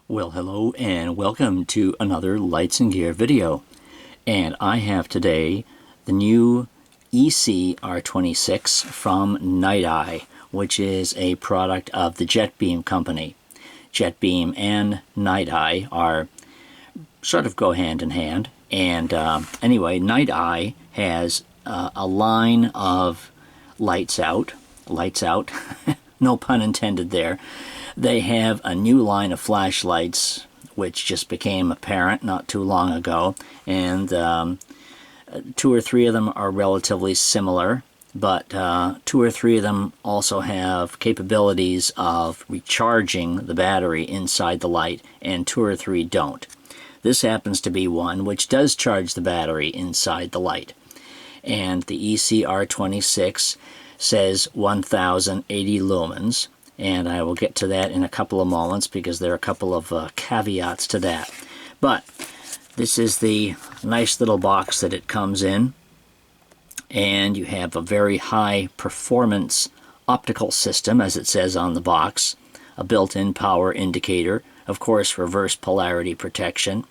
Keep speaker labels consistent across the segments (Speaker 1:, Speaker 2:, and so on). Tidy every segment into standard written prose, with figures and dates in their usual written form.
Speaker 1: Well, hello and welcome to another Lights and Gear video. And I have today the new EC-R26 from Niteye, which is a product of the JetBeam company. JetBeam and Niteye are sort of go hand in hand. And anyway, Niteye has a line of lights out, no pun intended there. They have a new line of flashlights, which just became apparent not too long ago, and two or three of them are relatively similar, but two or three of them also have capabilities of recharging the battery inside the light, and two or three don't. This happens to be one which does charge the battery inside the light, and the EC-R26 says 1080 lumens. And I will get to that in a couple of moments because there are a couple of caveats to that. But this is the nice little box that it comes in. And you have a very high performance optical system, as it says on the box. A built-in power indicator. Of course, reverse polarity protection.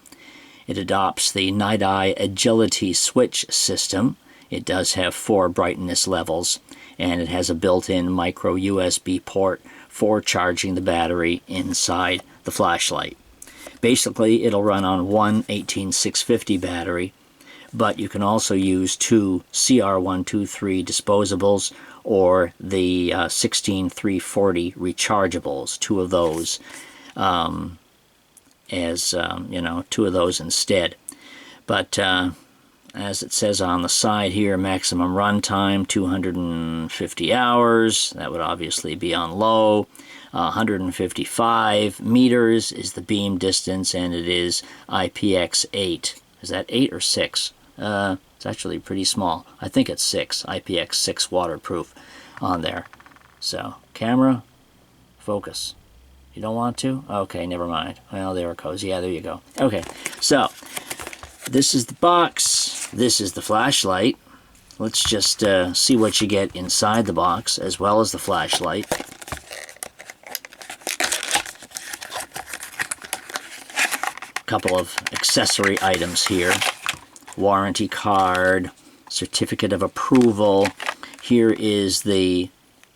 Speaker 1: It adopts the Niteye agility switch system. It does have 4 brightness levels. And it has a built-in micro USB port for charging the battery inside the flashlight. Basically, it'll run on one 18650 battery, but you can also use two CR123 disposables or the 16340 rechargeables, two of those two of those instead. But as it says on the side here, maximum runtime 250 hours. That would obviously be on low. 155 meters is the beam distance, and it is IPX8. Is that 8 or 6? It's actually pretty small. I think it's 6. IPX6 waterproof on there. So, camera, focus. You don't want to? Okay, never mind. Well, there it goes. Yeah, there you go. Okay, so this is the box. This is the flashlight. Let's just see what you get inside the box as well as the flashlight. A couple of accessory items here. Warranty card, certificate of approval. Here is the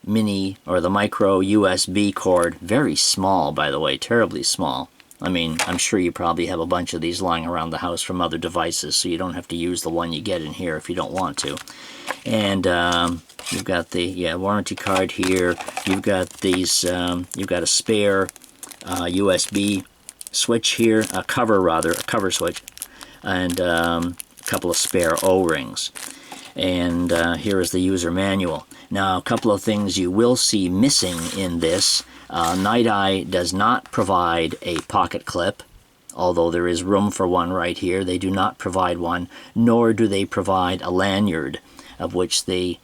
Speaker 1: mini or the micro USB cord. Very small, by the way, terribly small. I mean, I'm sure you probably have a bunch of these lying around the house from other devices, so you don't have to use the one you get in here if you don't want to. And you've got the warranty card here. You've got these. You've got a spare USB switch here, a cover switch, and a couple of spare O-rings. And here is the user manual. Now, a couple of things you will see missing in this. Niteye does not provide a pocket clip, although there is room for one right here. They do not provide one, nor do they provide a lanyard, of which the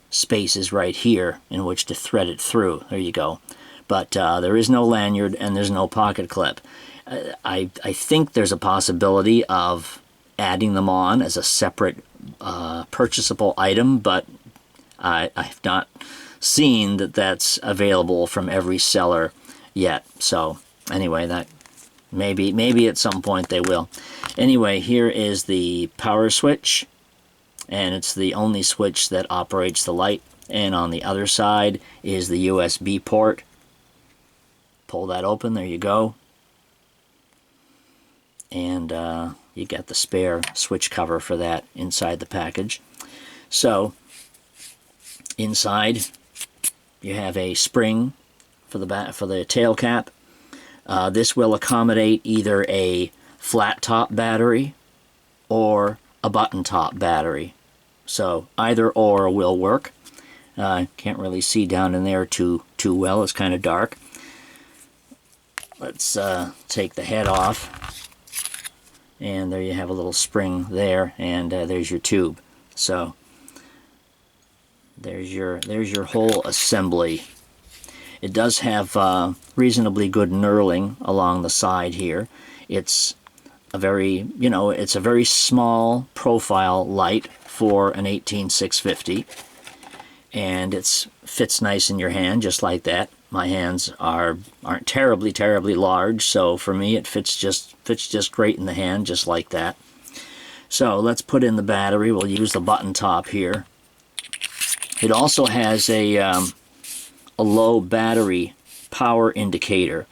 Speaker 1: space is right here in which to thread it through. There you go. But there is no lanyard and there's no pocket clip. I think there's a possibility of adding them on as a separate purchasable item, but I've not seen that that's available from every seller yet. So anyway, that maybe at some point they will. Anyway, here is the power switch, and it's the only switch that operates the light. And on the other side is the USB port. Pull that open, there you go. And you get the spare switch cover for that inside the package. So inside you have a spring for the tail cap. This will accommodate either a flat top battery or a button top battery. So either or will work. Can't really see down in there too well. It's kind of dark. Let's take the head off. And there you have a little spring there, and there's your tube. So there's your whole assembly. It does have reasonably good knurling along the side here. It's a very small profile light for an 18650, and it fits nice in your hand just like that. my hands aren't terribly large, so for me it fits just great in the hand, just like that. So let's put in the battery. We'll use the button top here. It also has a low battery power indicator.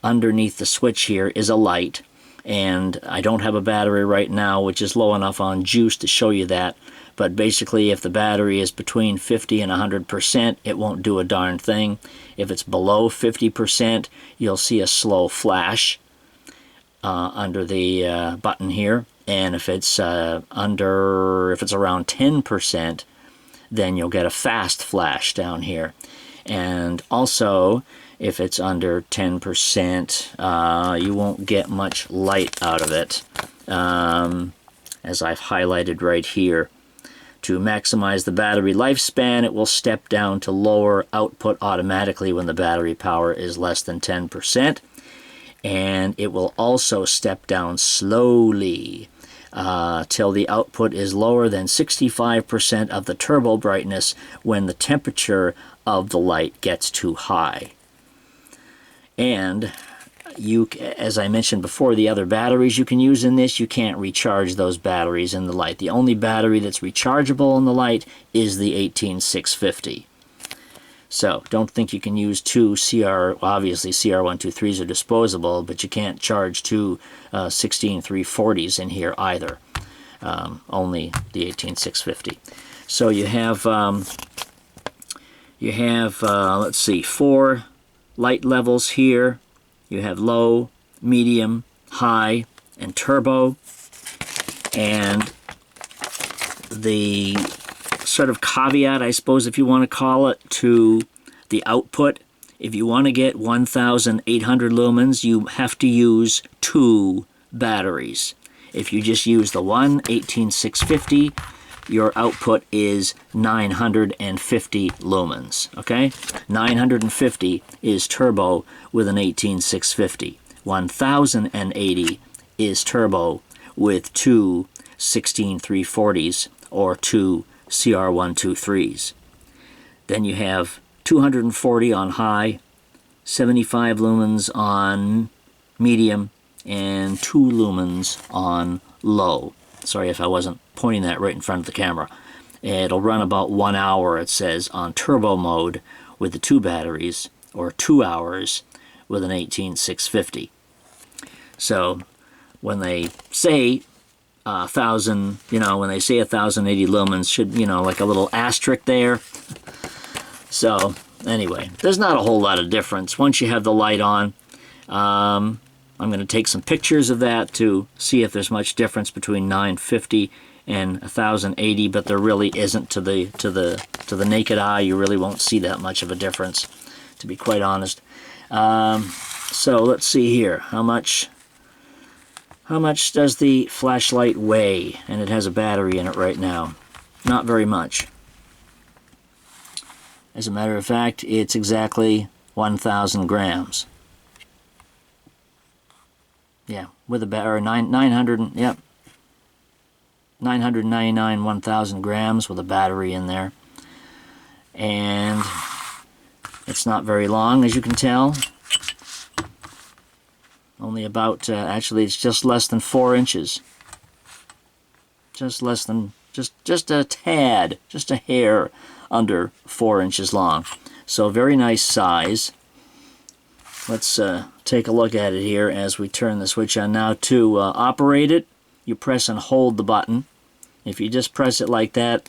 Speaker 1: Underneath the switch here is a light, and I don't have a battery right now which is low enough on juice to show you that, but basically if the battery is between 50 and 100%, it won't do a darn thing. If it's below 50%, you'll see a slow flash under the button here, and if it's around 10%, then you'll get a fast flash down here. And also, if it's under 10%, you won't get much light out of it, as I've highlighted right here. To maximize the battery lifespan, it will step down to lower output automatically when the battery power is less than 10%. And it will also step down slowly till the output is lower than 65% of the turbo brightness when the temperature of the light gets too high. And you, as I mentioned before, the other batteries you can use in this, you can't recharge those batteries in the light. The only battery that's rechargeable in the light is the 18650. So don't think you can use two obviously CR123s are disposable, but you can't charge two 16340s in here either. Only the 18650. So you have let's see, 4 light levels here. You have low, medium, high, and turbo. And the sort of caveat, I suppose, if you want to call it, to the output, if you want to get 1,800 lumens, you have to use 2 batteries. If you just use the one 18650, your output is 950 lumens, okay? 950 is turbo with an 18650. 1080 is turbo with two 16340s or two CR123s. Then you have 240 on high, 75 lumens on medium, and 2 lumens on low. Sorry if I wasn't pointing that right in front of the camera. It'll run about 1 hour, it says, on turbo mode with the 2 batteries, or 2 hours with an 18650. So when they say 1,000, when they say 1,080 lumens, should, like a little asterisk there. So anyway, there's not a whole lot of difference once you have the light on. I'm going to take some pictures of that to see if there's much difference between 950 and 1,080, but there really isn't to the naked eye. You really won't see that much of a difference, to be quite honest. So let's see here. How much does the flashlight weigh? And it has a battery in it right now. Not very much. As a matter of fact, it's exactly 1,000 grams. Yeah, with a battery, 999, 1,000 grams with a battery in there. And it's not very long, as you can tell. Only about, actually, it's just less than 4 inches. Just less than, just a tad, just a hair under 4 inches long. So very nice size. Let's take a look at it here as we turn the switch on. Now to operate it, you press and hold the button. If you just press it like that,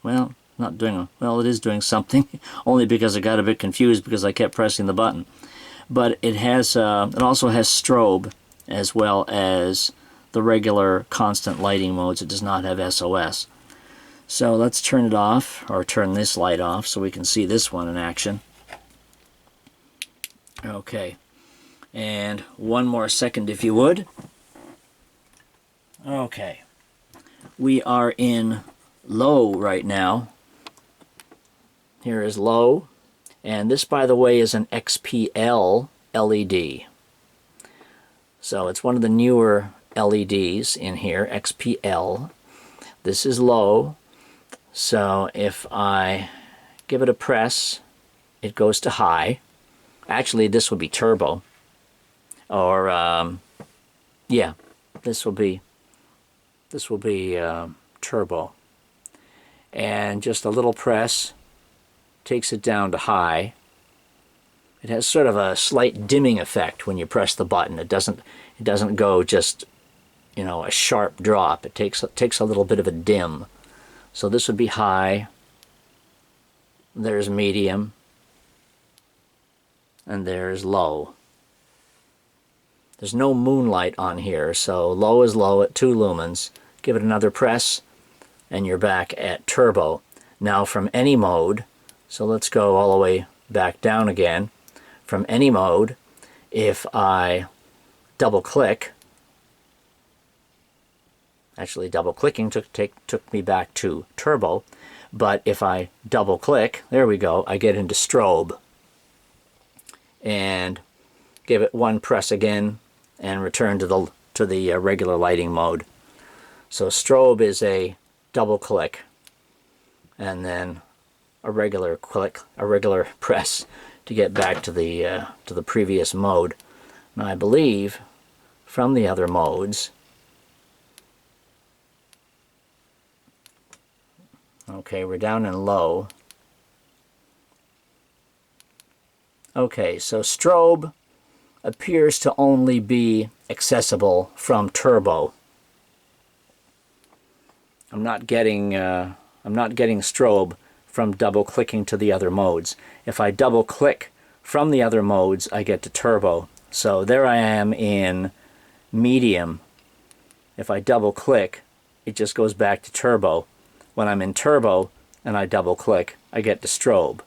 Speaker 1: well, not doing, well, it is doing something, only because I got a bit confused because I kept pressing the button. But it has, it also has strobe as well as the regular constant lighting modes. It does not have SOS. So let's turn it off, or turn this light off so we can see this one in action. Okay, and one more second if you would. Okay, we are in low right now. Here is low, and this, by the way, is an XPL LED. So it's one of the newer LEDs in here, XPL. This is low, so if I give it a press, it goes to high. Actually, this will be turbo. Or, yeah, this will be turbo. And just a little press takes it down to high. It has sort of a slight dimming effect when you press the button. It doesn't go just, you know, a sharp drop. It takes a little bit of a dim. So this would be high. There's medium. And there's low. There's no moonlight on here, so low is low at 2 lumens. Give it another press, and you're back at turbo. Now from any mode, so let's go all the way back down again. From any mode, if I double click, actually double clicking took me back to turbo, but if I double click, there we go, I get into strobe. And give it one press again and return to the regular lighting mode. So strobe is a double click and then a regular click, a regular press to get back to the previous mode. Now I believe from the other modes, okay, we're down in low. Okay, so strobe appears to only be accessible from turbo. I'm not getting strobe from double clicking to the other modes. If I double click from the other modes, I get to turbo. So there I am in medium. If I double click, it just goes back to turbo. When I'm in turbo and I double click, I get to strobe.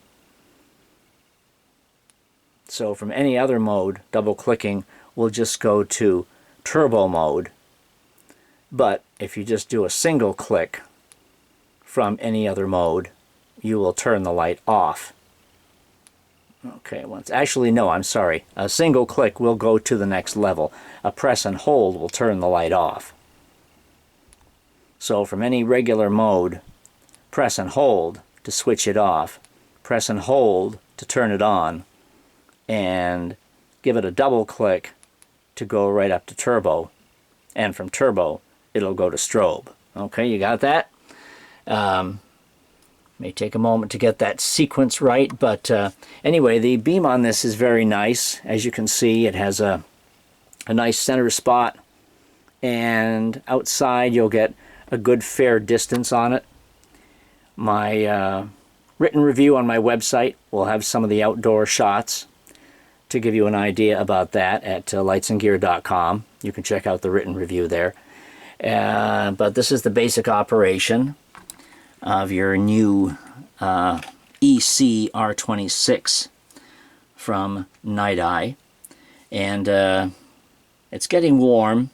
Speaker 1: So from any other mode, double clicking will just go to turbo mode. But if you just do a single click from any other mode, you will turn the light off. Okay, actually no, I'm sorry. A single click will go to the next level. A press and hold will turn the light off. So from any regular mode, press and hold to switch it off, press and hold to turn it on, and give it a double click to go right up to turbo, and from turbo it'll go to strobe. Okay, you got that? May take a moment to get that sequence right, but anyway, the beam on this is very nice. As you can see, it has a nice center spot, and outside you'll get a good fair distance on it. My written review on my website will have some of the outdoor shots to give you an idea about that at lightsandgear.com. You can check out the written review there. But this is the basic operation of your new EC-R26 from Niteye, and it's getting warm.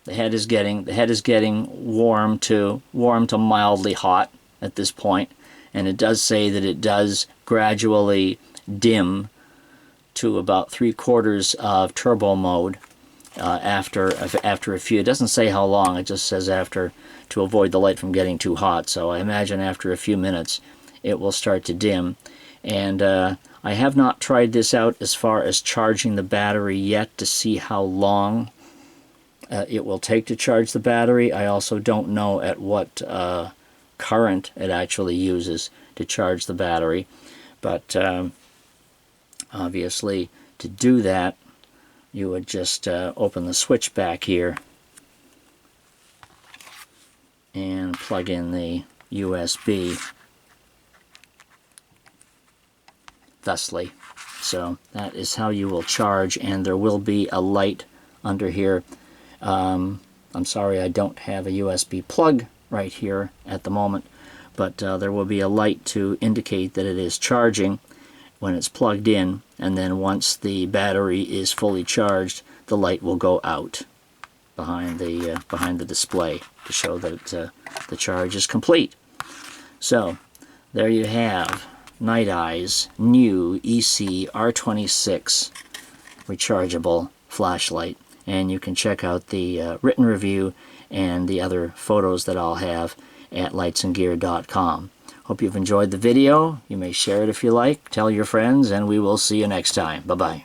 Speaker 1: The head is getting warm to mildly hot at this point, and it does say that it does gradually dim to about 3/4 of turbo mode after a few. It doesn't say how long. It just says after, to avoid the light from getting too hot. So I imagine after a few minutes it will start to dim. And I have not tried this out as far as charging the battery yet to see how long it will take to charge the battery. I also don't know at what current it actually uses to charge the battery. But obviously, to do that, you would just open the switch back here and plug in the USB thusly. So that is how you will charge, and there will be a light under here. I'm sorry I don't have a USB plug right here at the moment, but there will be a light to indicate that it is charging when it's plugged in, and then once the battery is fully charged, the light will go out behind the display to show that the charge is complete. So there you have Niteye's new EC-R26 rechargeable flashlight, and you can check out the written review and the other photos that I'll have at lightsandgear.com. Hope you've enjoyed the video. You may share it if you like, tell your friends, and we will see you next time. Bye-bye.